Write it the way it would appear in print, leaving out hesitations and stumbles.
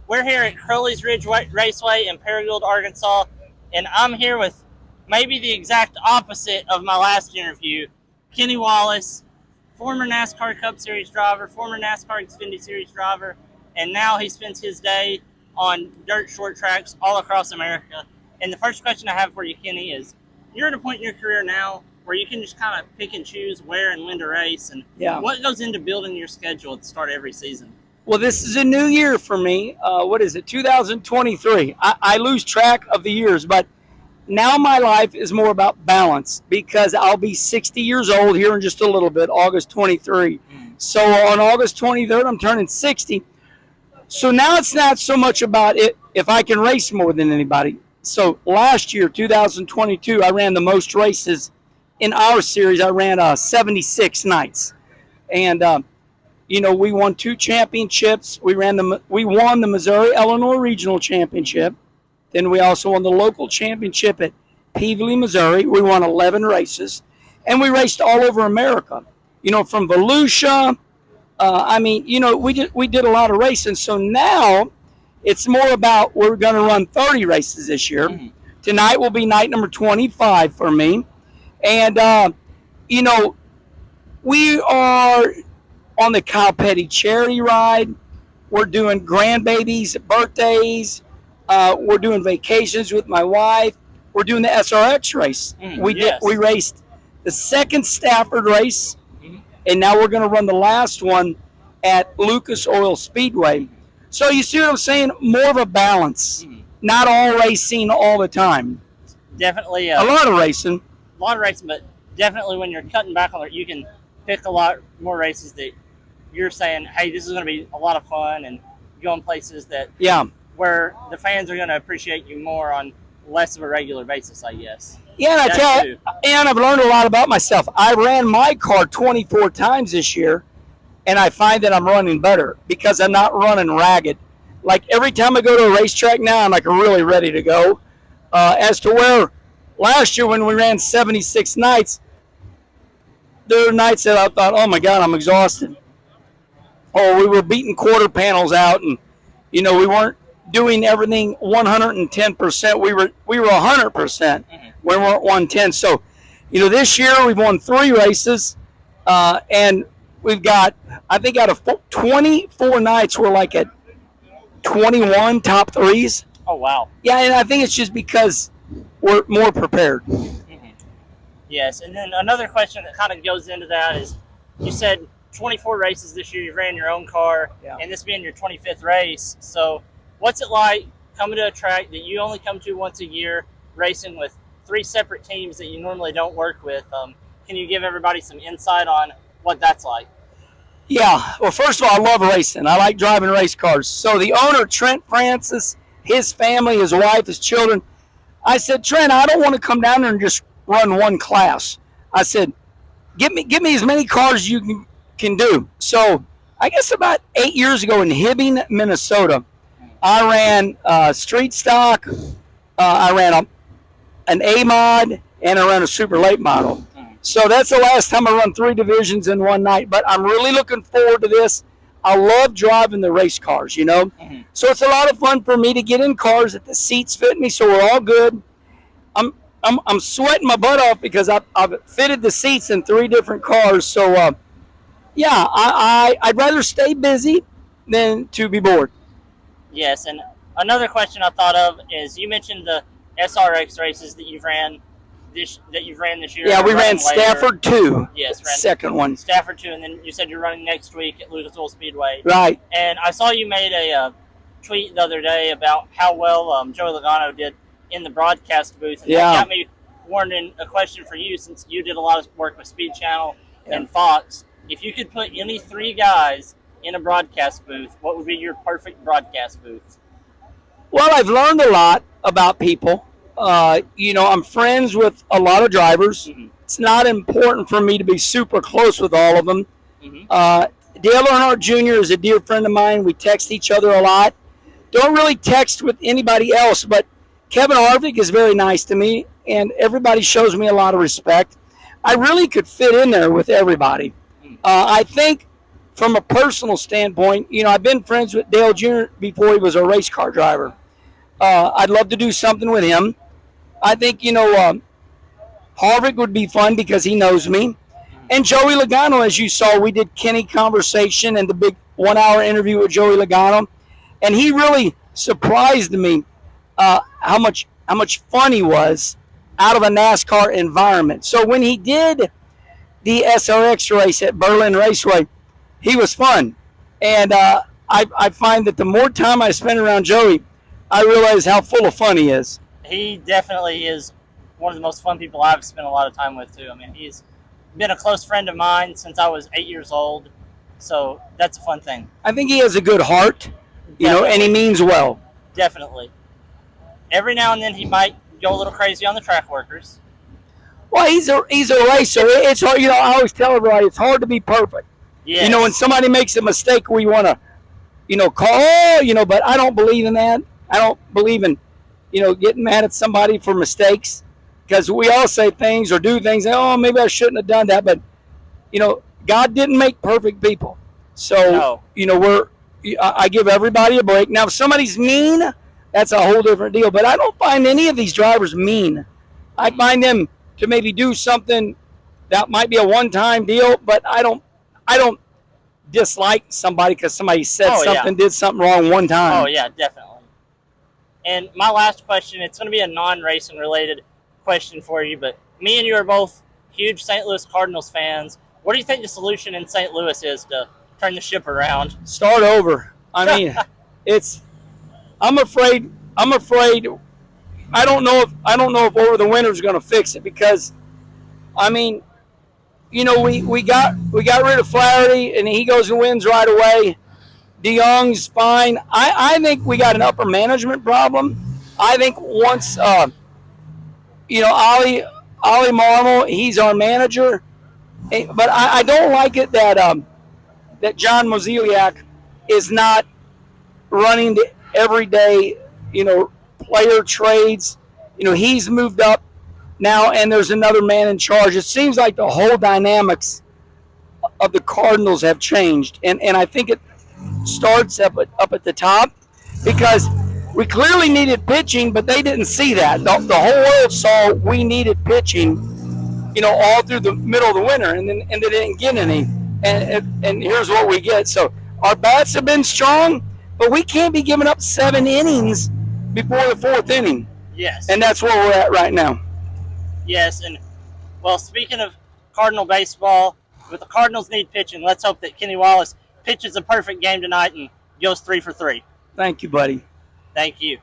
We're here at Crowley's Ridge Raceway in Paragould, Arkansas, and I'm here with maybe the exact opposite of my last interview, Kenny Wallace, former NASCAR Cup Series driver, former NASCAR Xfinity Series driver, and now he spends his day on dirt short tracks all across America. And the first question I have for you, Kenny, is you're at a point in your career now where you can just kind of pick and choose where and when to race, and what goes into building your schedule at the start of every season? Well, this is a new year for me. What is it, 2023? I lose track of the years, but now my life is more about balance because I'll be 60 years old here in just a little bit, August 23. So on August 23rd, I'm turning 60. So now it's not so much about it if I can race more than anybody. So last year, 2022, I ran the most races in our series. I ran 76 nights. And we won 2 championships. We won the Missouri-Illinois Regional Championship. Then we also won the local championship at Peevely, Missouri. We won 11 races. And we raced all over America. From Volusia. We did a lot of racing. So now it's more about we're going to run 30 races this year. Mm-hmm. Tonight will be night number 25 for me. And, we are on the Kyle Petty charity ride. We're doing grandbabies, birthdays. We're doing vacations with my wife. We're doing the SRX race. We raced the second Stafford race, and now we're going to run the last one at Lucas Oil Speedway. So you see what I'm saying? More of a balance. Not all racing all the time. Definitely. A lot of racing. A lot of racing, but definitely when you're cutting back on it, you can pick a lot more races that you're saying, hey, this is going to be a lot of fun, and going places that where the fans are going to appreciate you more on less of a regular basis, I guess. Yeah, and I've learned a lot about myself. I ran my car 24 times this year, and I find that I'm running better because I'm not running ragged. Like every time I go to a racetrack now, I'm like really ready to go. As to where last year when we ran 76 nights, there were nights that I thought, oh my God, I'm exhausted. Or we were beating quarter panels out, and we weren't doing everything 110%. We were 100%. We weren't 110. So, this year we've won 3 races, and we've got, I think out of 24 nights, we're like at 21 top 3s. Oh, wow. Yeah, and I think it's just because we're more prepared. Yes, and then another question that kind of goes into that is, you said 24 races this year, you ran your own car, and this being your 25th race. So what's it like coming to a track that you only come to once a year, racing with 3 separate teams that you normally don't work with? Can you give everybody some insight on what that's like? Yeah, well, first of all, I love racing. I like driving race cars. So the owner, Trent Francis, his family, his wife, his children, I said, Trent, I don't want to come down there and just run one class. I said, give me as many cars as you can do. So I guess about 8 years ago in Hibbing, Minnesota, I ran street stock, I ran an A-mod, and I ran a super late model. So that's the last time I run 3 divisions in one night, but I'm really looking forward to this. I love driving the race cars, So it's a lot of fun for me to get in cars that the seats fit me, so we're all good. I'm sweating my butt off because I've fitted the seats in 3 different cars. So, I'd rather stay busy than to be bored. Yes, and another question I thought of is you mentioned the SRX races that you've ran this year. Yeah, we ran Stafford 2. Yes, second one. Stafford 2, and then you said you're running next week at Lucas Oil Speedway. Right. And I saw you made a tweet the other day about how well Joey Logano did in the broadcast booth, and that got me wondering a question for you, since you did a lot of work with Speed Channel and Fox. If you could put any 3 guys in a broadcast booth, what would be your perfect broadcast booth? Well, I've learned a lot about people. I'm friends with a lot of drivers. It's not important for me to be super close with all of them. Dale Earnhardt Jr. is a dear friend of mine. We text each other a lot. Don't really text with anybody else, but Kevin Harvick is very nice to me, and everybody shows me a lot of respect. I really could fit in there with everybody. I think from a personal standpoint, I've been friends with Dale Jr. before he was a race car driver. I'd love to do something with him. I think, Harvick would be fun because he knows me. And Joey Logano, as you saw, we did Kenny Conversation and the big 1-hour interview with Joey Logano. And he really surprised me how much fun he was out of a NASCAR environment. So when he did the SRX race at Berlin Raceway, he was fun. And I find that the more time I spend around Joey, I realize how full of fun he is. He definitely is one of the most fun people I've spent a lot of time with, too. I mean, he's been a close friend of mine since I was 8 years old. So that's a fun thing. I think he has a good heart, and he means well. Definitely. Every now and then he might go a little crazy on the track workers. Well, he's a racer. It's hard, I always tell everybody it's hard to be perfect. Yes. When somebody makes a mistake, we want to, call, but I don't believe in that. I don't believe in, getting mad at somebody for mistakes, because we all say things or do things. Oh, maybe I shouldn't have done that, but God didn't make perfect people. So no. I give everybody a break. Now, if somebody's mean, that's a whole different deal. But I don't find any of these drivers mean. I find them to maybe do something that might be a one-time deal, but I don't dislike somebody because somebody said did something wrong one time. Oh yeah, definitely. And my last question, it's going to be a non-racing related question for you, but me and you are both huge St. Louis Cardinals fans. What do you think the solution in St. Louis is to turn the ship around? Start over. I mean, I'm afraid I don't know if over the winter is going to fix it, because I mean, we got rid of Flaherty and he goes and wins right away. DeYoung's fine. I think we got an upper management problem. I think once Ollie Marmol, he's our manager, but I don't like it that John Mozeliak is not running the everyday player trades. He's moved up now, and there's another man in charge. It seems like the whole dynamics of the Cardinals have changed, and I think it starts up at the top, because we clearly needed pitching, but they didn't see that. The whole world saw we needed pitching, all through the middle of the winter, and they didn't get any. And here's what we get. So our bats have been strong, but we can't be giving up 7 innings before the 4th inning. Yes. And that's where we're at right now. Yes, and well, speaking of Cardinal baseball, with the Cardinals need pitching, let's hope that Kenny Wallace pitches a perfect game tonight and goes 3 for 3. Thank you, buddy. Thank you.